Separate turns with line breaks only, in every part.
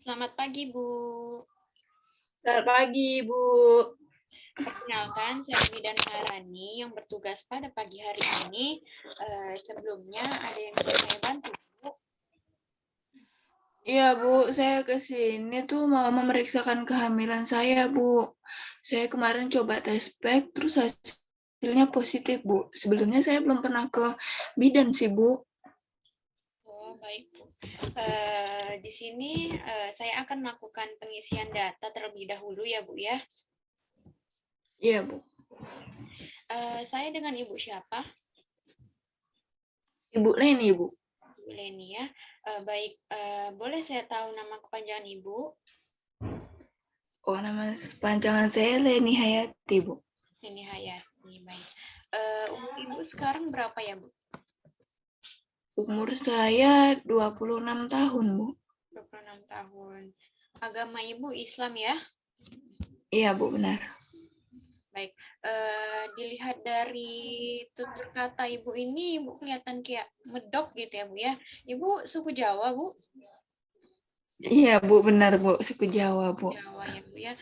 Selamat pagi, Bu.
Selamat pagi, Bu.
Perkenalkan, saya Bidan Maharani yang bertugas pada pagi hari ini. Sebelumnya ada yang bisa saya bantu, Bu?
Iya, Bu. Saya ke sini tuh mau memeriksakan kehamilan saya, Bu. Saya kemarin coba tes pack, terus hasilnya positif, Bu. Sebelumnya saya belum pernah ke bidan sih, Bu.
Oh, baik, Bu. Di sini saya akan melakukan pengisian data terlebih dahulu ya, Bu ya.
Iya, Bu.
Saya dengan Ibu siapa?
Ibu Leni, Bu.
Ibu Leni ya. Baik, boleh saya tahu nama kepanjangan Ibu?
Oh, nama panjangan saya Leni Hayati, Bu.
Leni Hayati, baik. Umur Ibu sekarang berapa ya, Bu?
Umur saya 26 tahun, Bu.
26 tahun. Agama Ibu Islam ya?
Iya, Bu, benar.
Baik, dilihat dari tutur kata Ibu ini, Ibu kelihatan kayak medok gitu ya, Bu ya. Ibu suku Jawa, Bu?
Iya, Bu, benar, Bu. Suku Jawa, Bu.
Jawa ya, Bu ya.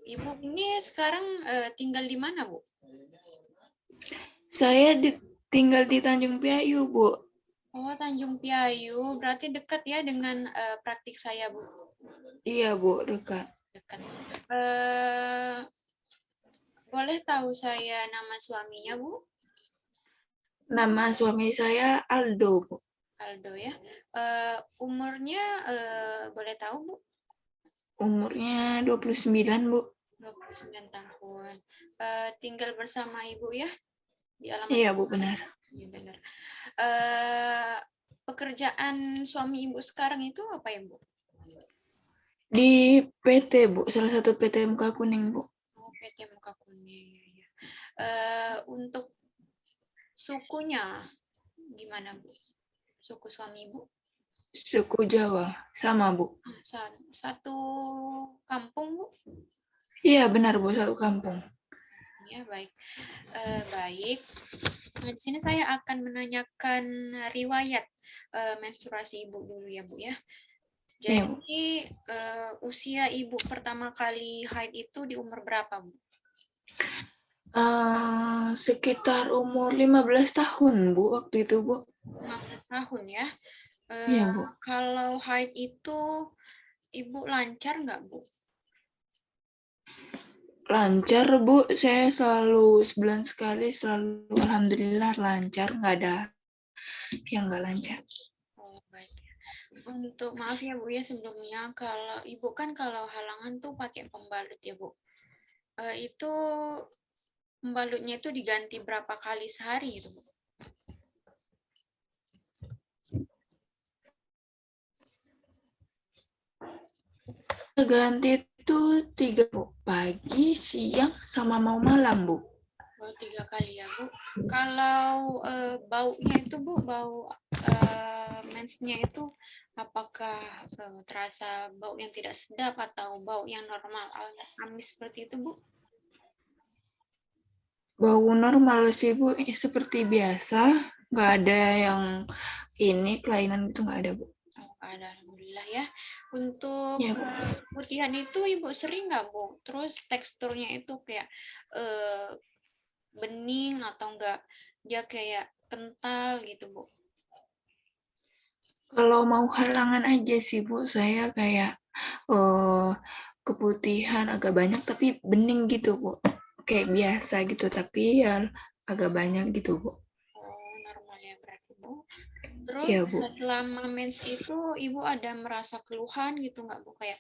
Ibu ini sekarang tinggal di mana, Bu?
Saya tinggal di Tanjung Priayu, Bu.
Oh, Tanjung Priayu. Berarti dekat ya dengan praktik saya, Bu.
Iya, Bu, dekat.
Dekat. Boleh tahu saya nama suaminya, Bu?
Nama suami saya Aldo, Bu.
Aldo ya. Umurnya boleh tahu, Bu?
Umurnya 29, Bu.
29 tahun. Tinggal bersama Ibu ya? Di alamat.
Iya, Bu, benar.
Iya, benar. Pekerjaan suami Ibu sekarang itu apa ya, Bu?
Di PT, Bu. Salah satu PT Muka Kuning, Bu.
Oh, PT Muka Kuning. Ya. Untuk sukunya gimana, Bu? Suku suami Ibu?
Suku Jawa. Sama, Bu.
Satu kampung, Bu?
Iya, benar, Bu. Satu kampung.
Ya, baik. Baik. Nah, di sini saya akan menanyakan riwayat menstruasi Ibu dulu ya, Bu ya.
Iya, Bu.
Jadi usia Ibu pertama kali haid itu di umur berapa, Bu?
Sekitar umur 15 tahun, Bu, waktu itu, Bu.
15 tahun ya.
Iya, Bu.
Kalau haid itu Ibu lancar nggak, Bu?
Lancar, Bu. Saya selalu sebulan sekali, selalu alhamdulillah lancar. Nggak ada yang nggak lancar.
Oh, baik. Untuk maaf ya, Bu ya, sebelumnya kalau Ibu kan kalau halangan tuh pakai pembalut ya, Bu. Itu pembalutnya itu diganti berapa kali sehari gitu, Bu?
Ganti itu 3, Bu. Pagi, siang, sama mau malam, Bu.
Oh, 3 kali ya, Bu. Kalau baunya itu, Bu, bau mensnya itu apakah terasa bau yang tidak sedap atau bau yang normal alias amis seperti itu, Bu?
Bau normal sih, Bu. Seperti biasa. Nggak ada yang ini, kelainan itu nggak ada, Bu.
Oh, ada, alhamdulillah ya. Untuk
Ya, Bu.
putihan itu Ibu sering nggak, Bu? Terus teksturnya itu kayak eh, bening atau enggak dia kayak kental gitu, Bu?
Kalau mau halangan aja sih, Bu, saya kayak keputihan agak banyak tapi bening gitu, Bu. Kayak biasa gitu, tapi ya agak banyak gitu, Bu.
Oh, normal ya berarti, Bu. Terus
Iya, Bu.
selama mens itu Ibu ada merasa keluhan gitu nggak, Bu? Kayak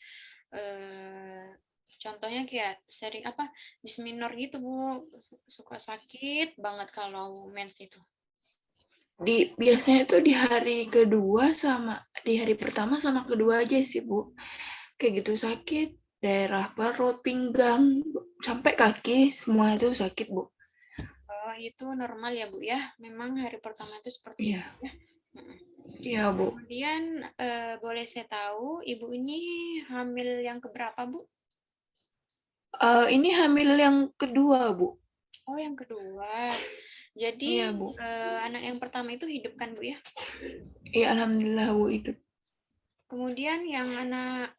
eh, contohnya kayak sering apa disminor gitu, Bu. Suka sakit banget kalau mens itu.
Biasanya itu di hari kedua sama di hari pertama sama kedua aja sih, Bu. Kayak gitu sakit, daerah perut, pinggang, sampai kaki, semua itu sakit, Bu.
Oh, itu normal ya, Bu ya. Memang hari pertama itu seperti itu
Iya,
ya. Mm-mm.
iya, Bu.
Kemudian boleh saya tahu Ibu ini hamil yang keberapa, Bu?
Ini hamil yang kedua, Bu.
Oh, yang kedua. Jadi
Iya, Bu.
anak yang pertama itu hidup kan, Bu ya?
Iya, alhamdulillah, Bu, hidup.
Kemudian yang anak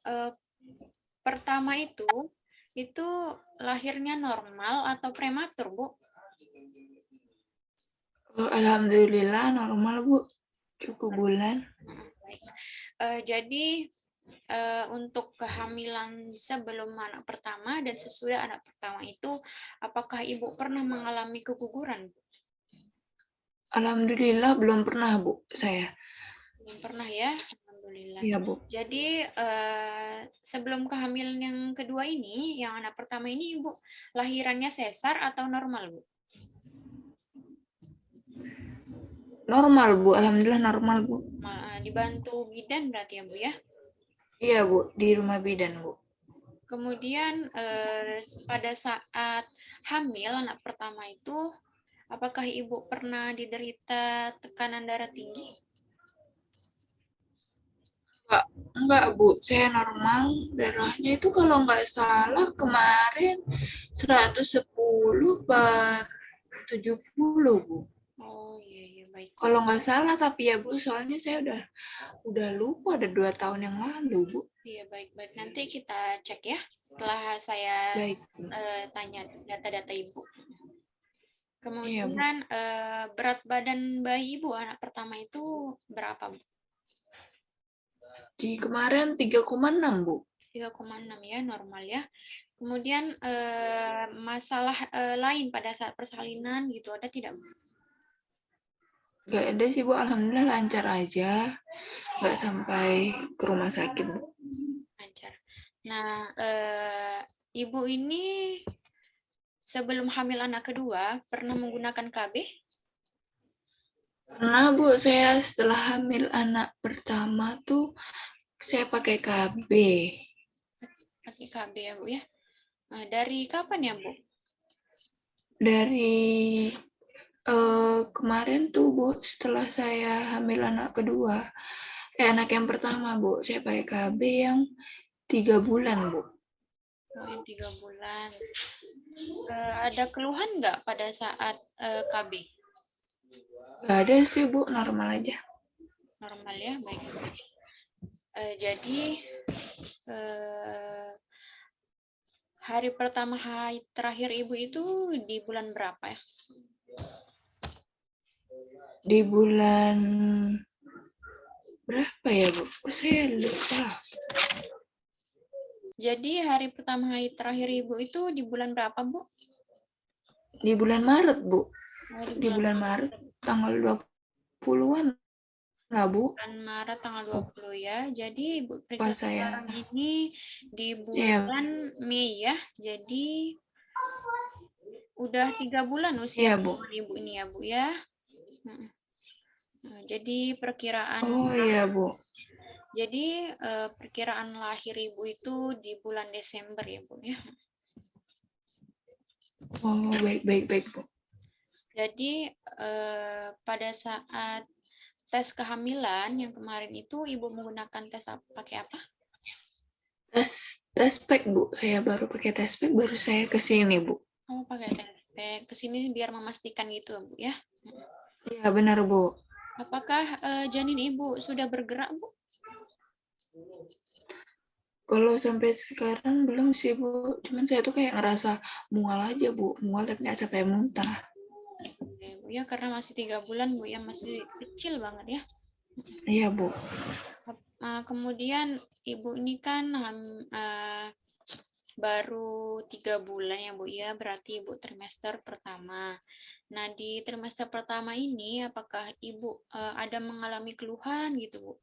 pertama itu lahirnya normal atau prematur, Bu?
Alhamdulillah normal, Bu. Cukup bulan.
Baik. Jadi untuk kehamilan sebelum anak pertama dan sesudah anak pertama itu, apakah Ibu pernah mengalami keguguran?
Alhamdulillah belum pernah, Bu, saya.
Belum pernah ya, alhamdulillah.
Iya, Bu.
Jadi sebelum kehamilan yang kedua ini, yang anak pertama ini Ibu lahirannya sesar atau normal, Bu?
Normal, Bu. Alhamdulillah normal, Bu.
Dibantu bidan berarti ya, Bu ya?
Iya, Bu. Di rumah bidan, Bu.
Kemudian pada saat hamil anak pertama itu, apakah Ibu pernah diderita tekanan darah tinggi?
Enggak, Bu. Saya normal. Darahnya itu kalau nggak salah kemarin 110/70, Bu.
Oh iya, iya baik.
Kalau nggak salah, tapi ya, Bu, soalnya saya udah lupa, ada 2 tahun yang lalu, Bu.
Iya baik-baik. Nanti kita cek ya setelah saya
Baik, Bu.
tanya data-data Ibu.
Iya, Bu.
Kemudian berat badan bayi Ibu anak pertama itu berapa, Bu?
Di kemarin 3,6, Bu.
3,6 ya, normal ya. Kemudian masalah lain pada saat persalinan gitu ada tidak, Bu?
Nggak ada sih, Bu. Alhamdulillah lancar aja. Nggak sampai ke rumah sakit, Bu.
Lancar. Nah, Ibu ini sebelum hamil anak kedua pernah menggunakan KB?
Pernah, Bu. Saya setelah hamil anak pertama tuh saya pakai KB.
Pakai KB ya, Bu ya. Nah, dari kapan ya, Bu?
Dari kemarin tuh, Bu, setelah saya hamil anak kedua, anak yang pertama, Bu, saya pakai KB yang 3 bulan, Bu.
Oh, yang 3 bulan. Ada keluhan nggak pada saat KB?
Nggak ada sih, Bu, normal aja.
Normal ya, baik. Jadi hari pertama haid terakhir Ibu itu di bulan berapa ya?
Di bulan berapa ya, Bu? Saya lupa.
Jadi hari pertama haid terakhir Ibu itu di bulan berapa, Bu?
Di bulan Maret, Bu.
Oh,
Di bulan Maret, tanggal 20-an lah, Bu.
Bulan Maret tanggal 20 ya. Jadi Ibu
Pas
periksa
saya,
sekarang ini di
ya,
bulan Mei ya. Jadi udah 3 bulan usia
ya, Bu.
kandungan Ibu ini ya, Bu ya. Nah, jadi perkiraan
Oh, iya, Bu.
Jadi perkiraan lahir Ibu itu di bulan Desember ya, Bu ya.
Oh, baik, Bu.
Jadi pada saat tes kehamilan yang kemarin itu Ibu menggunakan pakai apa?
Tes pack, Bu. Saya baru pakai tes pack, baru saya ke sini, Bu.
Oh, pakai tes pack. Ke sini biar memastikan gitu, Bu ya.
Iya, benar, Bu.
Apakah janin Ibu sudah bergerak, Bu?
Kalau sampai sekarang belum sih, Bu. Cuman saya tuh kayak ngerasa mual aja, Bu. Mual tapi nggak sampai muntah.
Bu ya, karena masih 3 bulan, Bu ya, masih kecil banget ya.
Iya, Bu.
Kemudian Ibu ini kan baru 3 bulan ya, Bu ya, berarti Ibu trimester pertama. Nah, di trimester pertama ini apakah Ibu ada mengalami keluhan gitu, Bu?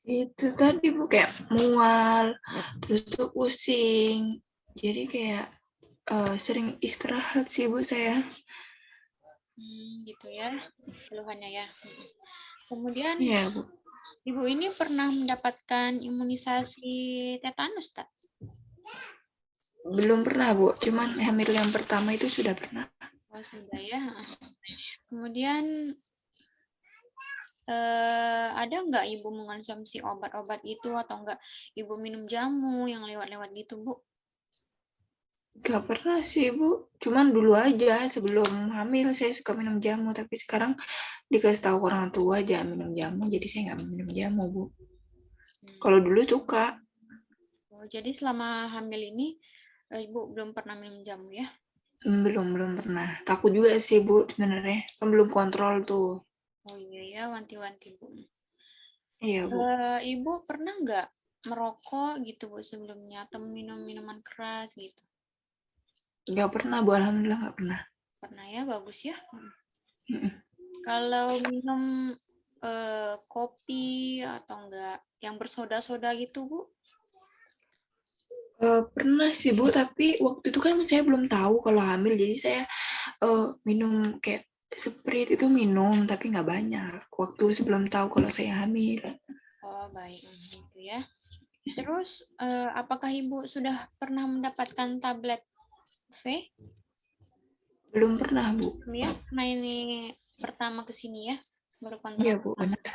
Itu tadi, Bu, kayak mual, terus tuh pusing. Jadi kayak sering istirahat sih, Bu, saya.
Gitu ya, keluhannya ya. Kemudian
Iya, Bu.
Ibu ini pernah mendapatkan imunisasi tetanus, tak?
Belum pernah, Bu. Cuman hamil yang pertama itu sudah pernah.
Oh, sudah ya. Kemudian ada nggak Ibu mengonsumsi obat-obat itu atau enggak Ibu minum jamu yang lewat-lewat gitu, Bu?
Gak pernah sih, Bu. Cuman dulu aja sebelum hamil saya suka minum jamu, tapi sekarang dikasih tahu orang tua jangan minum jamu, jadi saya nggak minum jamu, Bu. Kalau dulu suka.
Oh, jadi selama hamil ini Ibu belum pernah minum jamu ya?
Belum pernah. Takut juga sih, Bu, sebenarnya. Kan belum kontrol tuh.
Oh iya ya, wanti-wanti Bu.
Iya, Bu.
Ibu pernah nggak merokok gitu Bu sebelumnya atau minum minuman keras gitu?
Nggak pernah, Bu. Alhamdulillah nggak pernah.
Pernah ya, bagus ya.
Mm-mm.
Kalau minum kopi atau enggak yang bersoda-soda gitu Bu?
Pernah sih, Bu, tapi waktu itu kan saya belum tahu kalau hamil, jadi saya minum kayak Sprite itu minum, tapi nggak banyak. Waktu sebelum tahu kalau saya hamil.
Oh baik, gitu ya. Terus apakah Ibu sudah pernah mendapatkan tablet V?
Belum pernah, Bu.
Ya, nah ini pertama ke sini ya, baru
Iya,
kontrol.
Bu, benar.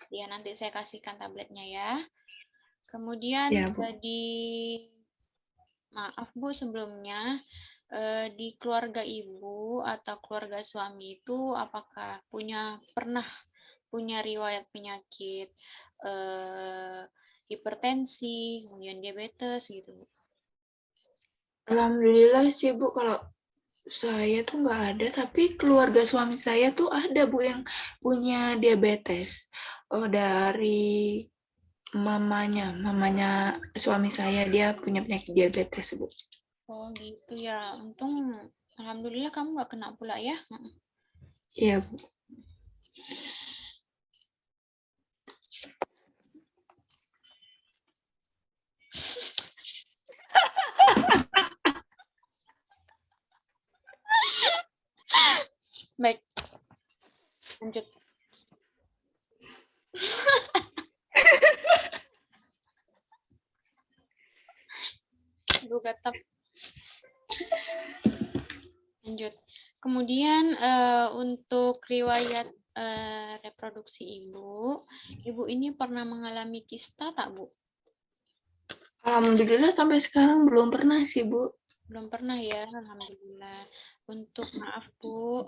Ya, nanti saya kasihkan tabletnya ya. Kemudian
Iya, Bu.
maaf Bu sebelumnya, di keluarga Ibu atau keluarga suami itu apakah pernah punya riwayat penyakit eh, hipertensi, kemudian diabetes gitu Bu?
Alhamdulillah sih, Bu, kalau saya tuh nggak ada, tapi keluarga suami saya tuh ada, Bu, yang punya diabetes. Oh, dari mamanya suami saya, dia punya penyakit diabetes, Bu.
Oh gitu ya, untung alhamdulillah kamu nggak kena pula ya.
Iya, Bu.
Baik, lanjut. Aduh, gatal. Lanjut. Kemudian untuk riwayat reproduksi ibu ini pernah mengalami kista tak Bu?
Alhamdulillah sampai sekarang belum pernah sih, Bu.
Belum pernah ya, alhamdulillah. Untuk maaf Bu,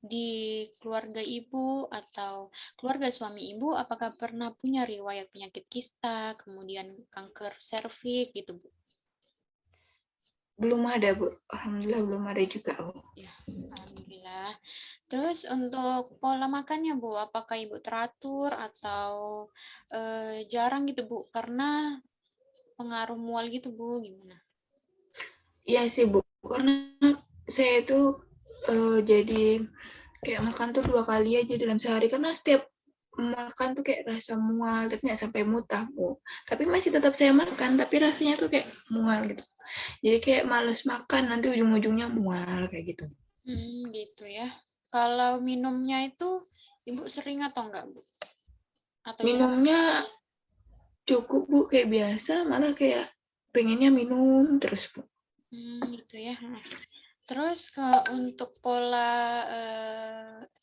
di keluarga ibu atau keluarga suami ibu, apakah pernah punya riwayat penyakit kista, kemudian kanker serviks gitu Bu?
Belum ada, Bu. Alhamdulillah belum ada juga, Bu.
Ya, alhamdulillah. Terus untuk pola makannya Bu, apakah Ibu teratur atau jarang gitu Bu? Karena pengaruh mual gitu Bu, gimana?
Iya sih, Bu. Karena saya itu jadi kayak makan tuh 2 kali aja dalam sehari. Karena setiap makan tuh kayak rasa mual, tapi nggak sampai muntah, Bu. Tapi masih tetap saya makan, tapi rasanya tuh kayak mual gitu. Jadi kayak males makan, nanti ujung-ujungnya mual kayak gitu.
Gitu ya. Kalau minumnya itu Ibu sering atau enggak Bu? Atau jarang?
Minumnya cukup, Bu, kayak biasa, malah kayak pengennya minum terus, Bu.
Gitu ya. Terus untuk pola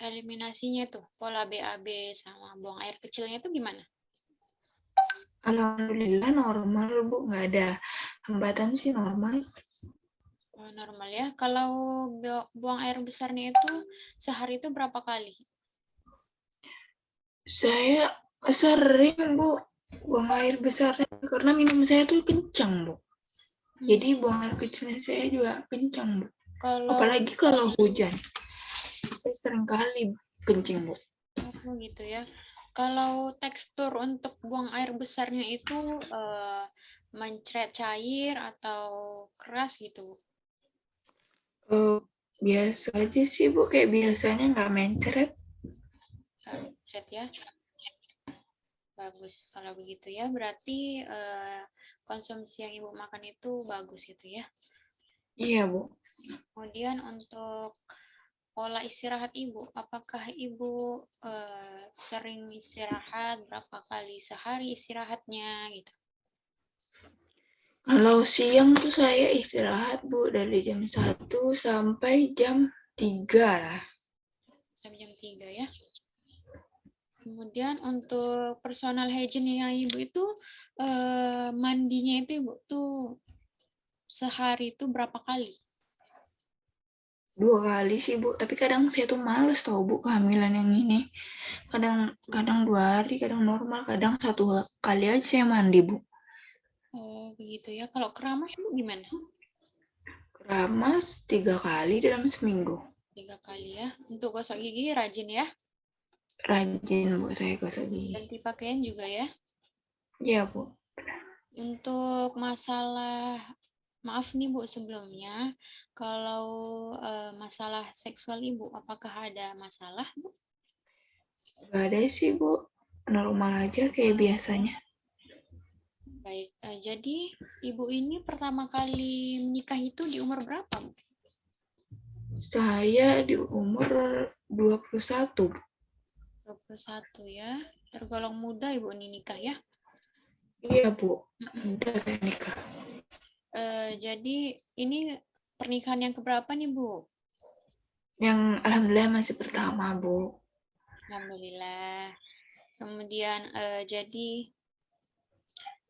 eliminasinya tuh, pola BAB sama buang air kecilnya itu gimana?
Alhamdulillah normal, Bu. Nggak ada hambatan sih, normal.
Oh, normal ya. Kalau buang air besarnya itu sehari itu berapa kali?
Saya sering, Bu, buang air besarnya karena minum saya tuh kencang, Bu. Jadi buang air kecilnya saya juga kencang, Bu.
Kalau
Apalagi kalau hujan. Saya sering kali kencing, Bu.
gitu ya. Kalau tekstur untuk buang air besarnya itu mencret cair atau keras gitu?
Biasa aja sih, Bu. Kayak biasanya nggak mencret.
Mencret ya. Bagus. Kalau begitu ya, berarti konsumsi yang Ibu makan itu bagus gitu ya.
Iya, Bu.
Kemudian untuk pola istirahat Ibu, apakah Ibu sering istirahat, berapa kali sehari istirahatnya gitu?
Kalau siang tuh saya istirahat, Bu, dari jam 1 sampai jam 3 lah.
Sampai jam 3 ya. Kemudian untuk personal hygiene-nya Ibu itu mandinya itu Ibu tuh sehari itu berapa kali?
2 kali sih, Bu. Tapi kadang saya tuh males tahu, Bu, kehamilan yang ini. Kadang 2 hari, kadang normal, kadang 1 kali aja saya mandi, Bu.
Oh, begitu ya. Kalau keramas, Bu, gimana?
Keramas 3 kali dalam seminggu.
3 kali ya. Untuk gosok gigi rajin ya.
Rajin, Bu, saya gosok gigi.
Ganti pakaian juga ya.
Iya, Bu.
Untuk masalah, maaf nih Bu sebelumnya, kalau masalah seksual Ibu, apakah ada masalah Bu?
Gak ada sih, Bu. Normal aja kayak biasanya.
Baik, jadi Ibu ini pertama kali menikah itu di umur berapa Bu?
Saya di umur 21, Bu.
21 ya, tergolong muda Ibu ini nikah ya.
Iya, Bu. Udah saya nikah.
Jadi ini pernikahan yang keberapa nih Bu?
Yang alhamdulillah masih pertama, Bu.
Alhamdulillah. Kemudian jadi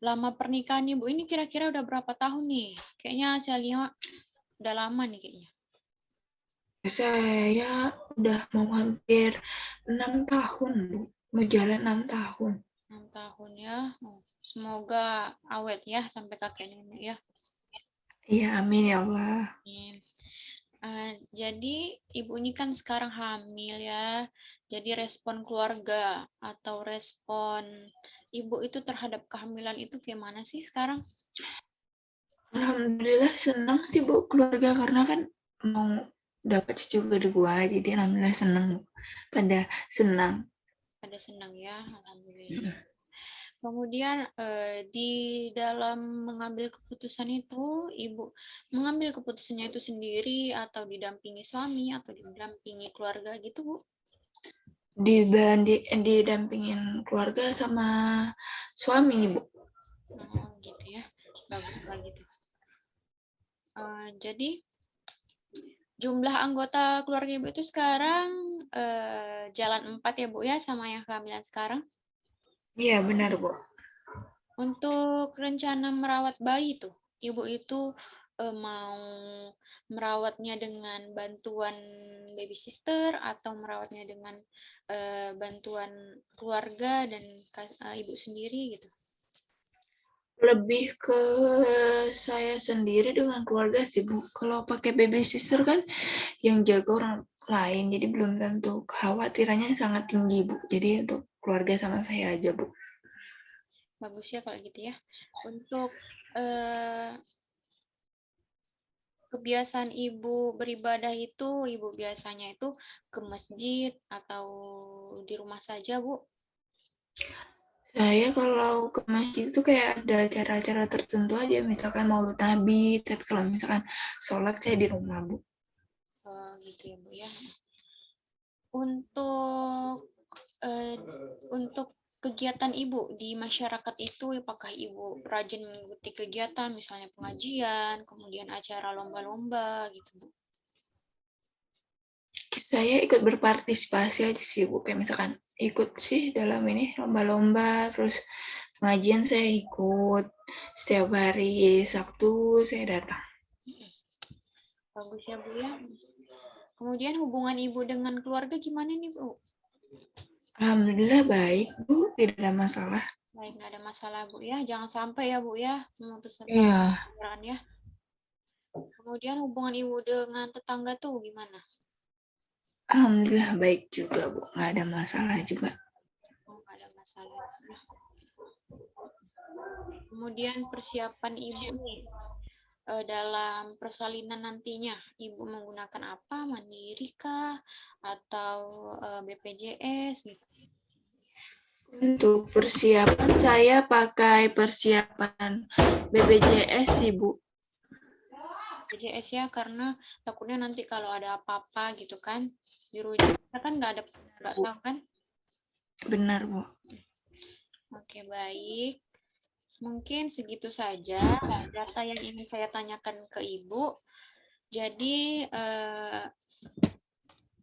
lama pernikahan Ibu ini kira-kira udah berapa tahun nih? Kayaknya saya lihat udah lama nih kayaknya.
Saya udah mau hampir 6 tahun, Bu. Mau jalan 6 tahun.
6 tahun ya. Oh, semoga awet ya sampai kakek nenek ya.
Iya, amin ya Allah.
Amin. Jadi Ibu ini kan sekarang hamil ya. Jadi respon keluarga atau respon Ibu itu terhadap kehamilan itu gimana sih sekarang?
Alhamdulillah senang sih, Bu, keluarga karena kan mau dapat cucu kedua, jadi alhamdulillah senang, Bu. Pada senang.
Ada senang ya, alhamdulillah. Kemudian di dalam mengambil keputusan itu, Ibu mengambil keputusannya itu sendiri atau didampingi suami atau didampingi keluarga gitu, Bu?
Didampingin keluarga sama suami, Bu.
Oh, gitu ya. Bagus lah gitu. Jadi jumlah anggota keluarga Ibu itu sekarang jalan 4 ya, Bu ya, sama yang kehamilan sekarang.
Iya, benar, Bu.
Untuk rencana merawat bayi tuh, Ibu itu mau merawatnya dengan bantuan baby sister atau merawatnya dengan bantuan keluarga dan Ibu sendiri gitu.
Lebih ke saya sendiri dengan keluarga sih, Bu. Kalau pakai baby sister kan yang jaga orang lain, jadi belum tentu, kekhawatirannya sangat tinggi, Bu. Jadi untuk keluarga sama saya aja, Bu.
Bagus ya kalau gitu ya. Untuk eh, kebiasaan Ibu beribadah itu, Ibu biasanya itu ke masjid atau di rumah saja, Bu?
Saya kalau ke masjid itu kayak ada acara-acara tertentu aja, misalkan Maulid Nabi, tapi kalau misalkan sholat saya di rumah, Bu.
Gitu ya, Bu ya. Untuk eh, untuk kegiatan Ibu di masyarakat itu, apakah Ibu rajin mengikuti kegiatan, misalnya pengajian, kemudian acara lomba-lomba gitu, Bu?
Saya ikut berpartisipasi aja sih, Bu. Kayak misalkan ikut sih dalam ini lomba-lomba, terus pengajian saya ikut. Setiap hari Sabtu saya datang.
Bagus ya, Bu ya. Kemudian hubungan Ibu dengan keluarga gimana nih, Bu?
Alhamdulillah baik, Bu. Tidak ada masalah.
Baik, nggak ada masalah, Bu ya. Jangan sampai ya, Bu ya, memutus
Iya,
persaudaraan ya. Kemudian hubungan Ibu dengan tetangga tuh gimana?
alhamdulillah baik juga, Bu. Nggak ada masalah juga.
Oh, nggak ada masalah. Kemudian persiapan Ibu nih dalam persalinan nantinya, Ibu menggunakan apa? Mandiri kah? Atau BPJS gitu?
Untuk persiapan saya pakai persiapan BPJS sih, Bu.
BPJS ya, karena takutnya nanti kalau ada apa-apa gitu kan, dirujuk. Kita kan nggak tahu kan?
Benar, Bu.
Oke, baik. Mungkin segitu saja data yang ingin saya tanyakan ke Ibu. Jadi,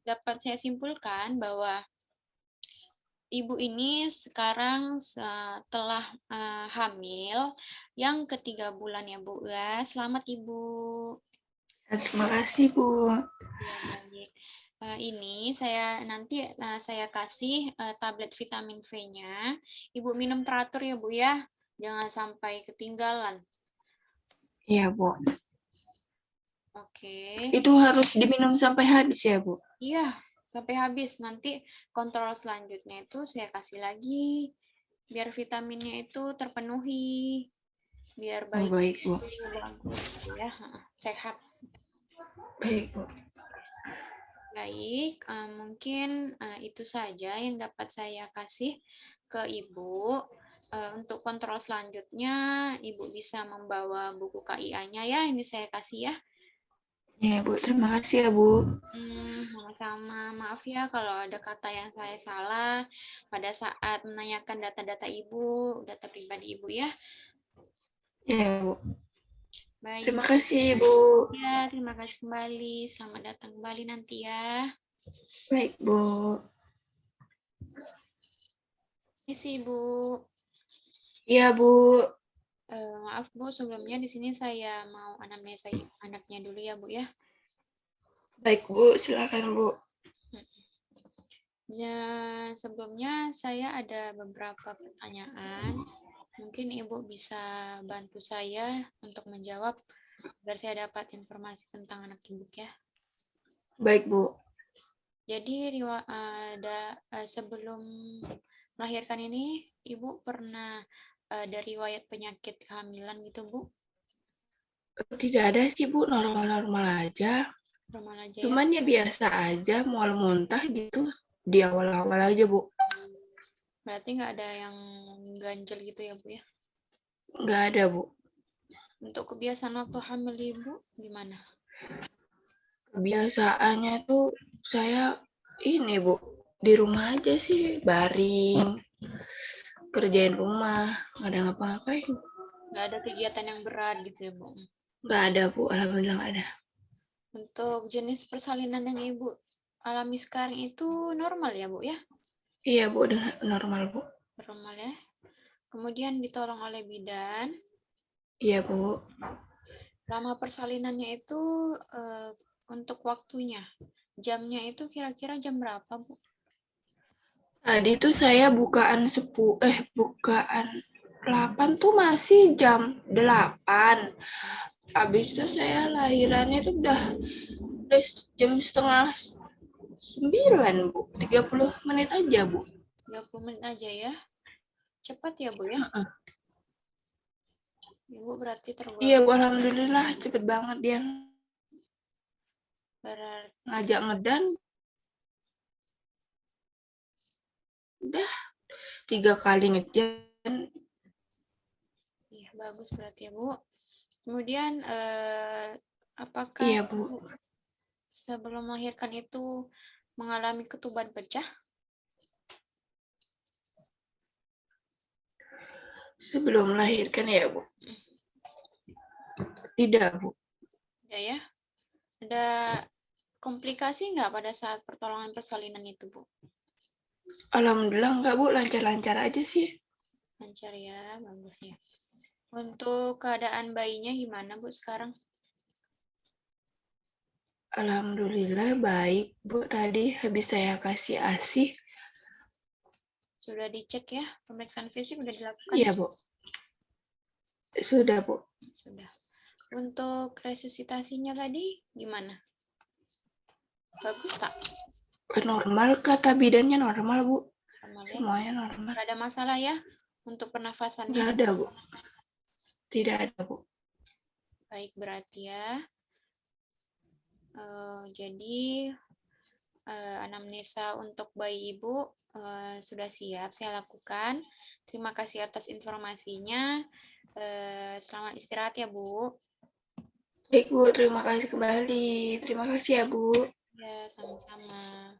dapat saya simpulkan bahwa Ibu ini sekarang telah hamil yang ketiga bulan ya Bu ya. Selamat Ibu.
Terima kasih, Bu.
Ya, baik. Ini saya kasih tablet vitamin V-nya. Ibu minum teratur ya, Bu ya. Jangan sampai ketinggalan.
Iya, Bu.
Oke.
Itu harus diminum sampai habis ya, Bu?
Iya, sampai habis. Nanti kontrol selanjutnya itu saya kasih lagi. Biar vitaminnya itu terpenuhi. Biar
Oh,
bayi
baik, Bu.
itu bagus gitu ya. Sehat.
Baik, Bu.
Baik, mungkin itu saja yang dapat saya kasih ke Ibu. Untuk kontrol selanjutnya, Ibu bisa membawa buku KIA-nya ya. Ini saya kasih ya.
Ya, Bu. Terima kasih ya, Bu.
Sama-sama. Maaf ya kalau ada kata yang saya salah pada saat menanyakan data-data Ibu, data pribadi Ibu ya.
Ya, Bu.
Baik.
Terima kasih, Bu.
Ya, terima kasih kembali. Selamat datang kembali nanti ya.
Baik, Bu.
Isi Bu.
Iya, Bu.
Maaf Bu, sebelumnya di sini saya mau anamnesa anaknya dulu ya Bu ya.
Baik, Bu. Silakan, Bu.
Sebelumnya saya ada beberapa pertanyaan. Mungkin Ibu bisa bantu saya untuk menjawab agar saya dapat informasi tentang anak Ibu ya.
Baik, Bu.
Jadi sebelum melahirkan ini Ibu pernah ada riwayat penyakit kehamilan gitu Bu?
Tidak ada sih, Bu. Normal-normal aja.
Normal aja ya.
Cuman ya biasa aja, mual muntah gitu. Di awal-awal aja, Bu.
Berarti nggak ada yang ganjel gitu ya Bu ya?
Nggak ada, Bu.
Untuk kebiasaan waktu hamil Ibu gimana?
Kebiasaannya tuh saya ini, Bu. Di rumah aja sih, baring. Kerjain rumah. Nggak ada ngapa-ngapain.
Nggak ada kegiatan yang berat gitu ya Bu?
Nggak ada, Bu. Alhamdulillah nggak ada.
Untuk jenis persalinan yang Ibu alami sekarang itu normal ya Bu ya?
Iya, Bu. Dengan normal, Bu.
Normal ya. Kemudian ditolong oleh bidan.
Iya, Bu.
Lama persalinannya itu untuk waktunya. Jamnya itu kira-kira jam berapa Bu?
Tadi tuh saya bukaan 8 tuh masih jam 8. Habis itu saya lahirannya tuh udah jam setengah 9, Bu. 30 menit aja, Bu.
30 menit aja ya. Cepat ya Bu ya? Ibu berarti
Iya,
tergolong
Bu. Alhamdulillah cepet banget dia
berarti
ngajak ngedan. Udah 3 kali ngedan.
ya, bagus berarti ya Bu. Kemudian apakah
Iya, Bu.
Ibu sebelum melahirkan itu mengalami ketuban pecah?
Sebelum melahirkan ya, Bu. Tidak, Bu.
Ya. Ada komplikasi nggak pada saat pertolongan persalinan itu, Bu?
Alhamdulillah enggak, Bu. Lancar-lancar aja sih.
Lancar ya, bagus ya. Untuk keadaan bayinya gimana, Bu, sekarang?
Alhamdulillah baik, Bu. Tadi habis saya kasih ASI.
Sudah dicek ya? Pemeriksaan fisik sudah dilakukan?
Iya, Bu. Sudah, Bu.
Sudah. Untuk resusitasinya tadi gimana? Bagus, tak?
Normal, kata bidannya normal, Bu.
Normal ya?
Semuanya normal.
Nggak ada masalah ya untuk pernafasannya?
Nggak ada, Bu. Tidak ada, Bu.
Baik, berarti ya. Jadi anamnesa untuk bayi Ibu sudah siap saya lakukan. Terima kasih atas informasinya. Selamat istirahat ya, Bu.
Baik, Bu. Terima kasih kembali. Terima kasih ya, Bu.
Ya, sama-sama.